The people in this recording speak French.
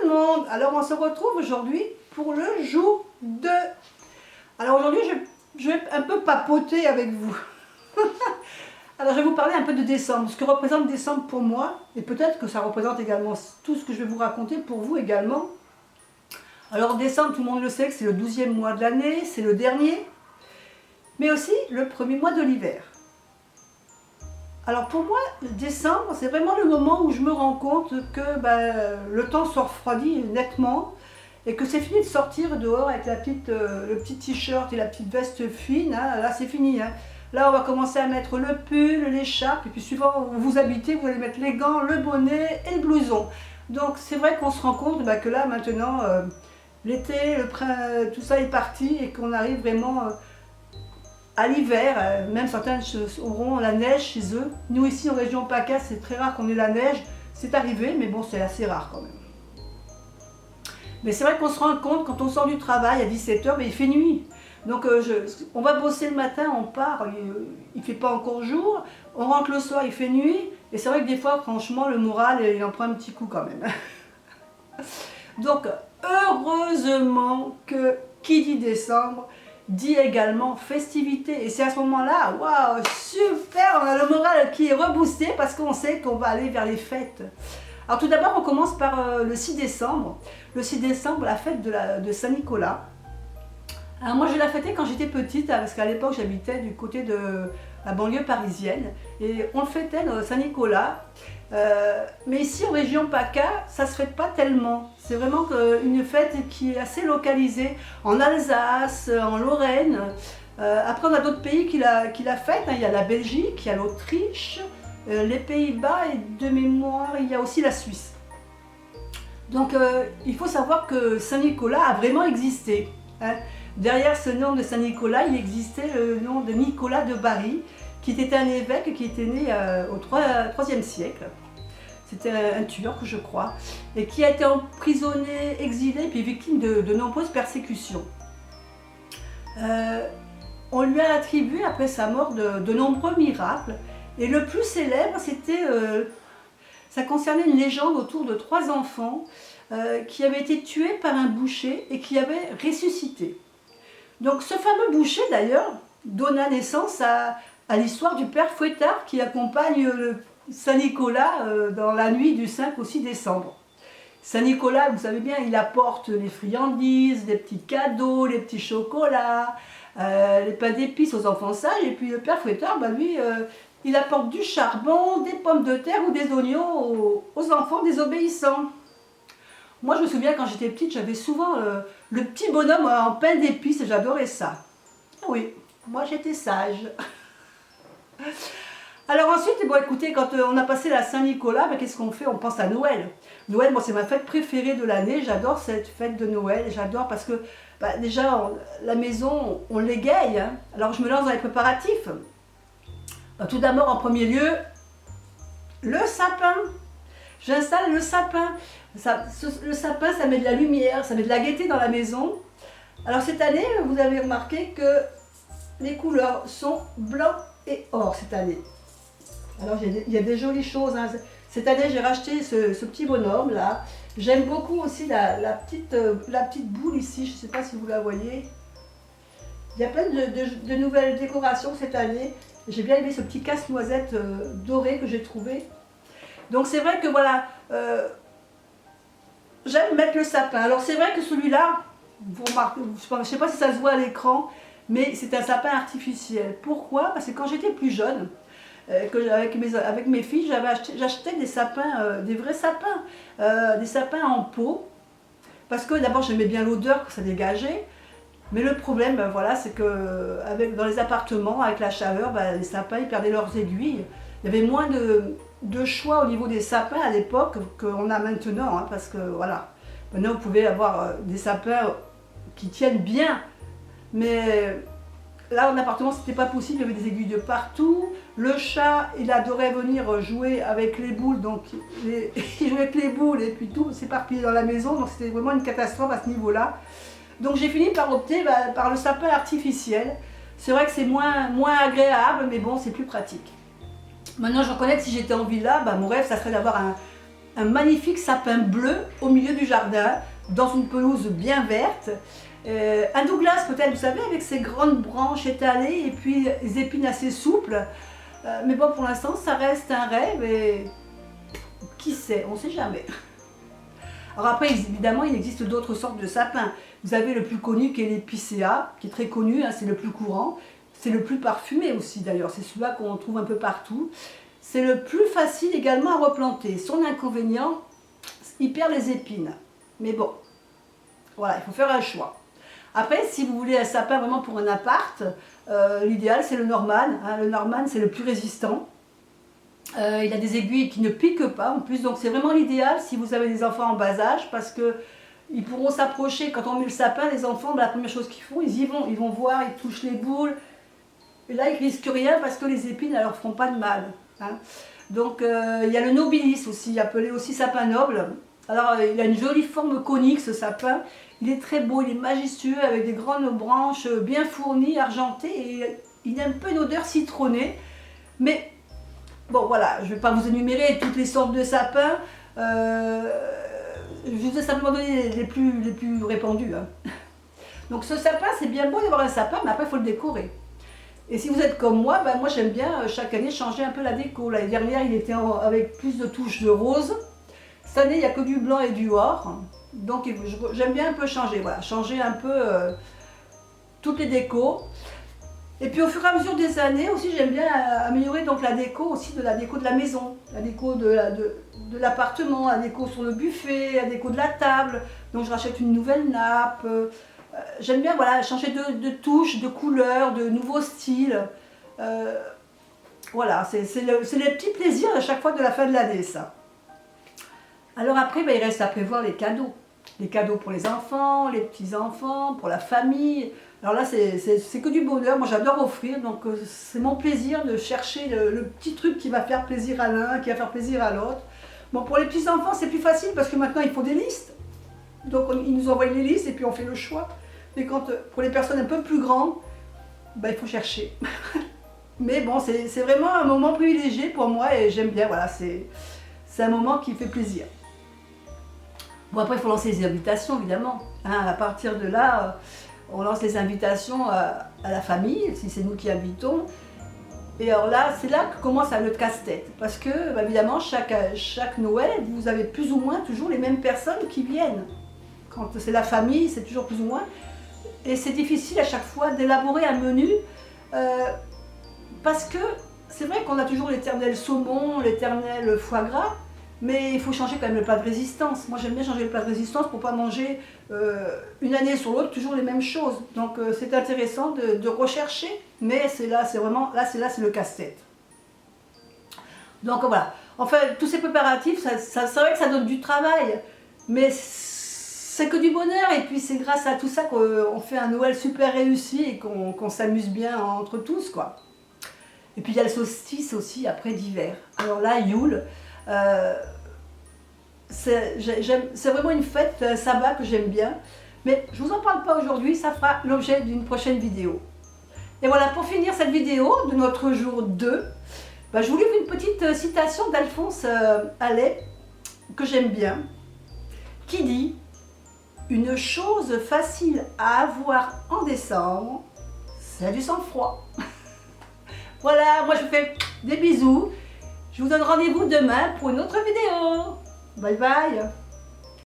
le monde. Alors on se retrouve aujourd'hui pour le jour 2. Alors aujourd'hui je vais un peu papoter avec vous. Alors je vais vous parler un peu de décembre, ce que représente décembre pour moi, et peut-être que ça représente également tout ce que je vais vous raconter pour vous également. Alors décembre, tout le monde le sait que c'est le 12e mois de l'année, c'est le dernier, mais aussi le premier mois de l'hiver. Alors pour moi, décembre, c'est vraiment le moment où je me rends compte que le temps se refroidit nettement et que c'est fini de sortir dehors avec le petit t-shirt et la petite veste fine. Hein. Là, c'est fini. Hein. Là, on va commencer à mettre le pull, l'écharpe, et puis suivant où vous habitez, vous allez mettre les gants, le bonnet et le blouson. Donc c'est vrai qu'on se rend compte que là, maintenant, l'été, le printemps, tout ça est parti et qu'on arrive vraiment... à l'hiver, même certains auront la neige chez eux. Nous ici en région PACA, c'est très rare qu'on ait la neige. C'est arrivé, mais bon, c'est assez rare quand même. Mais c'est vrai qu'on se rend compte quand on sort du travail à 17h, il fait nuit. Donc on va bosser le matin, on part, il ne fait pas encore jour. On rentre le soir, il fait nuit. Et c'est vrai que des fois, franchement, le moral, il en prend un petit coup quand même. Donc, heureusement que qui dit décembre, dit également festivité, et c'est à ce moment-là, waouh, super, on a le moral qui est reboosté parce qu'on sait qu'on va aller vers les fêtes. Alors tout d'abord, on commence par le 6 décembre. Le 6 décembre, la fête de Saint-Nicolas. Alors moi, je l'ai fêtée quand j'étais petite, parce qu'à l'époque, j'habitais du côté de la banlieue parisienne, et on le fêtait Saint-Nicolas. Mais ici en région PACA, ça ne se fête pas tellement. C'est vraiment une fête qui est assez localisée en Alsace, en Lorraine. Après on a d'autres pays qui la fêtent. Il y a la Belgique, il y a l'Autriche, les Pays-Bas et de mémoire il y a aussi la Suisse. Donc il faut savoir que Saint-Nicolas a vraiment existé. Hein. Derrière ce nom de Saint-Nicolas, il existait le nom de Nicolas de Bari, qui était un évêque qui était né au IIIe siècle. C'était un Turc, je crois, et qui a été emprisonné, exilé, puis victime de nombreuses persécutions. On lui a attribué, après sa mort, de nombreux miracles, et le plus célèbre, ça concernait une légende autour de 3 enfants qui avaient été tués par un boucher et qui avaient ressuscité. Donc ce fameux boucher, d'ailleurs, donna naissance à l'histoire du père Fouettard qui accompagne le Saint-Nicolas dans la nuit du 5 au 6 décembre. Saint-Nicolas, vous savez bien, il apporte les friandises, les petits cadeaux, les petits chocolats, les pains d'épices aux enfants sages, et puis le père Fouettard, lui, il apporte du charbon, des pommes de terre ou des oignons aux enfants désobéissants. Moi, je me souviens, quand j'étais petite, j'avais souvent le petit bonhomme en pain d'épices et j'adorais ça. Oui, moi j'étais sage. Alors ensuite, écoutez, quand on a passé la Saint-Nicolas, qu'est-ce qu'on fait? On pense à Noël. Noël, moi c'est ma fête préférée de l'année, j'adore cette fête de Noël, j'adore parce que déjà, la maison, on l'égaye, hein. Alors je me lance dans les préparatifs. Tout d'abord, en premier lieu, le sapin. J'installe le sapin. Le sapin, ça met de la lumière, ça met de la gaieté dans la maison. Alors cette année, vous avez remarqué que les couleurs sont blanc et or cette année. Alors il y a des jolies choses. Hein. Cette année, j'ai racheté ce petit bonhomme là. J'aime beaucoup aussi la petite boule ici. Je ne sais pas si vous la voyez. Il y a plein de nouvelles décorations cette année. J'ai bien aimé ce petit casse-noisette doré que j'ai trouvé. Donc c'est vrai que voilà, j'aime mettre le sapin. Alors c'est vrai que celui-là, vous remarquez, je ne sais pas si ça se voit à l'écran, mais c'est un sapin artificiel. Pourquoi? Parce que quand j'étais plus jeune, avec mes filles, j'achetais des sapins, des vrais sapins, des sapins en pot. Parce que d'abord j'aimais bien l'odeur que ça dégageait. Mais le problème, voilà, c'est que dans les appartements, avec la chaleur, les sapins ils perdaient leurs aiguilles. Il y avait moins de choix au niveau des sapins à l'époque qu'on a maintenant, hein, parce que voilà, maintenant vous pouvez avoir des sapins qui tiennent bien, mais là en appartement c'était pas possible, il y avait des aiguilles de partout. Le chat, il adorait venir jouer avec les boules, donc il jouait avec les boules et puis tout s'éparpillait dans la maison, donc c'était vraiment une catastrophe à ce niveau-là. Donc j'ai fini par opter par le sapin artificiel. C'est vrai que c'est moins agréable, mais bon, c'est plus pratique. Maintenant, je reconnais que si j'étais en villa, mon rêve, ça serait d'avoir un magnifique sapin bleu au milieu du jardin, dans une pelouse bien verte. Un Douglas peut-être, vous savez, avec ses grandes branches étalées et puis les épines assez souples. Mais bon, pour l'instant, ça reste un rêve et qui sait, on ne sait jamais. Alors après, évidemment, il existe d'autres sortes de sapins. Vous avez le plus connu qui est l'épicéa, qui est très connu, hein, c'est le plus courant. C'est le plus parfumé aussi d'ailleurs, c'est celui-là qu'on trouve un peu partout. C'est le plus facile également à replanter. Son inconvénient, il perd les épines. Mais bon, voilà, il faut faire un choix. Après, si vous voulez un sapin vraiment pour un appart, l'idéal c'est le Norman. Hein. Le Norman, c'est le plus résistant. Il a des aiguilles qui ne piquent pas en plus, donc c'est vraiment l'idéal si vous avez des enfants en bas âge, parce que ils pourront s'approcher. Quand on met le sapin, les enfants, la première chose qu'ils font, ils vont voir, ils touchent les boules. Et là, ils ne risquent rien parce que les épines ne leur feront pas de mal. Hein. Donc, il y a le nobilis aussi, appelé aussi sapin noble. Alors, il a une jolie forme conique, ce sapin. Il est très beau, il est majestueux, avec des grandes branches bien fournies, argentées. Et il a un peu une odeur citronnée. Mais, bon, voilà, je ne vais pas vous énumérer toutes les sortes de sapins. Je vous ai simplement donné les plus répandus. Hein. Donc, ce sapin, c'est bien beau d'avoir un sapin, mais après, il faut le décorer. Et si vous êtes comme moi, ben moi j'aime bien chaque année changer un peu la déco. L'année dernière, il était avec plus de touches de rose. Cette année, il n'y a que du blanc et du or. Donc j'aime bien un peu changer, voilà, changer un peu toutes les décos. Et puis au fur et à mesure des années aussi, j'aime bien améliorer donc la déco aussi de la déco de la maison, la déco de l'appartement, la déco sur le buffet, la déco de la table. Donc je rachète une nouvelle nappe. J'aime bien voilà, changer de touches, de couleurs, de nouveaux styles. Voilà, c'est les petits plaisirs à chaque fois de la fin de l'année, ça. Alors après, ben, il reste à prévoir les cadeaux. Les cadeaux pour les enfants, les petits-enfants, pour la famille. Alors là, c'est que du bonheur. Moi, j'adore offrir, donc c'est mon plaisir de chercher le petit truc qui va faire plaisir à l'un, qui va faire plaisir à l'autre. Bon, pour les petits-enfants, c'est plus facile parce que maintenant, ils font des listes. Donc, ils nous envoient les listes et puis on fait le choix. Mais pour les personnes un peu plus grandes, ben, il faut chercher. Mais bon, c'est vraiment un moment privilégié pour moi et j'aime bien, voilà, c'est un moment qui fait plaisir. Bon, après, il faut lancer les invitations, évidemment. Hein, à partir de là, on lance les invitations à la famille, si c'est nous qui invitons. Et alors là, c'est là que commence le casse-tête. Parce que, bah, évidemment, chaque Noël, vous avez plus ou moins toujours les mêmes personnes qui viennent. Quand c'est la famille, c'est toujours plus ou moins. Et c'est difficile à chaque fois d'élaborer un menu parce que c'est vrai qu'on a toujours l'éternel saumon, l'éternel foie gras, mais il faut changer quand même le plat de résistance. Moi j'aime bien changer le plat de résistance pour ne pas manger une année sur l'autre toujours les mêmes choses. Donc c'est intéressant de rechercher, mais c'est vraiment, c'est le casse-tête. Donc voilà, enfin tous ces préparatifs, c'est vrai que ça donne du travail, mais c'est que du bonheur et puis c'est grâce à tout ça qu'on fait un Noël super réussi et qu'on s'amuse bien entre tous, quoi. Et puis il y a le solstice aussi après d'hiver. Alors là, Yule, c'est vraiment une fête, un sabbat que j'aime bien. Mais je ne vous en parle pas aujourd'hui, ça fera l'objet d'une prochaine vidéo. Et voilà, pour finir cette vidéo de notre jour 2, bah, je vous livre une petite citation d'Alphonse Allais que j'aime bien, qui dit « Une chose facile à avoir en décembre, c'est du sang-froid. » Voilà, moi je vous fais des bisous. Je vous donne rendez-vous demain pour une autre vidéo. Bye bye.